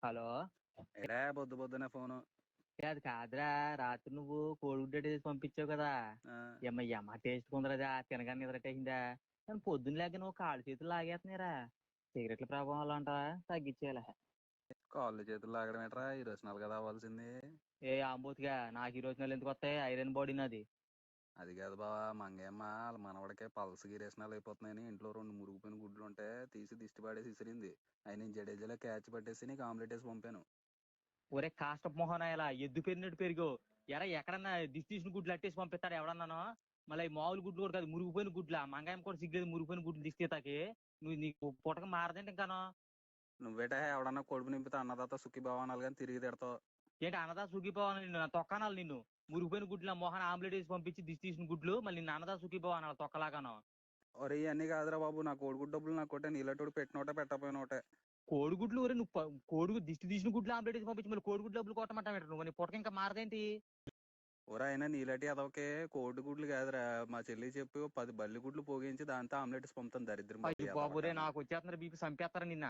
Hello. ఏడా పొద్దు పొద్దునే ఫోను. అది కాదురా, రాత్రి నువ్వు కోడిగుడ్డు చేసి పంపించావు కదా. ఆ, ఏమయ్యా టేస్ట్ కుందరదా, తినగానే నిద్రటేసిందా? కానీ పొద్దున్న లేక నువ్వు కాళ్ళు చేతులు లాగేస్తున్నారా? సిగరెట్ల ప్రభావం వల్ల అంటావా? తగ్గించేయాల. కాళ్ళు చేతులు లాగడం ఏంట్రా, ఈ రోజునాలు కదా అవ్వాల్సింది. ఏ ఆంబోతుగా, నాకు ఈ రోజు నెలలు ఎందుకు వస్తాయి? ఐరన్ బాడీ నాది. అది కాదు బావా, మంగేమ్మ వాళ్ళ మనవడికే పల్స్ గిరేసినాలు అయిపోతున్నాయని ఇంట్లో 2 మురిగిపోయిన గుడ్లు ఉంటే తీసి దిష్టి పడేసి ఇసిరింది. అవి నేను జడేజాలో క్యాచ్ పట్టేసి నీకు ఆమ్లెట్ వేసి పంపాను. ఒరే కాష్ట మొహన, ఇలా ఎద్దు పెరిగినట్టు పెరిగో. ఎక్కడన్నా దిష్టి తీసిన గుడ్లు అట్టేసి పంపిస్తాడు ఎవడన్నాను? మళ్ళీ ఈ మామూలు గుడ్లు కూడా కాదు, మురిగిపోయిన గుడ్ల మంగాయం కూడా సిగ్గేది. మురిగిపోయిన గుడ్లు దిష్టి తాకి నువ్వు నీకు పుట్టక మారదేంటి ఇంకాను? నువ్వేటా ఎవడన్నా కొడుపు నింపితే అన్నదాత సుఖీ భవనాలు కానీ తిరిగి తిడతావు. ఏంటి అన్నదా సుఖీపోవాలి నిన్ను? నా తొక్కనాలి నిన్ను. మురిగిపోయిన గుడ్లు మొహన ఆమ్లెట్ వేసి పంపించి దిష్టి తీసిన గుడ్లు మళ్ళీ నిన్ను అన్నదా సుఖీపోవాలి తొక్కలాగాను. ఒరే ఇవన్నీ కాదురా బాబు, నా కోడిగుడ్డు డబ్బులు నాకు కొట్టే నీళ్ళటోడు పెట్టినోటే పెట్టపోయినోటే. కోడిగుడ్లు ఒరే, నువ్వు కోడిగుడ్డు దిష్టి తీసిన గుడ్లు ఆమ్లెట్ వేసి పంపించి మళ్ళీ కోడిగుడ్లు డబ్బులు కొట్టమంటావు నువ్వు? నీ పుట్టక ఇంకా మారదేంటి? ఒరే అయినా నీలాంటి అదొకే కోడిగుడ్లు కాదురా, మా చెల్లి చెప్పి 10 బల్లి గుడ్లు పోగించి దాంతో ఆమ్లెట్ వేసి పంపుతాను దరిద్రం అయ్యో బాబు బాబు రే, ఎదవకన్నా. నాకు వచ్చేస్తున్నారు బీపీ, చంపేస్తారా నిన్న.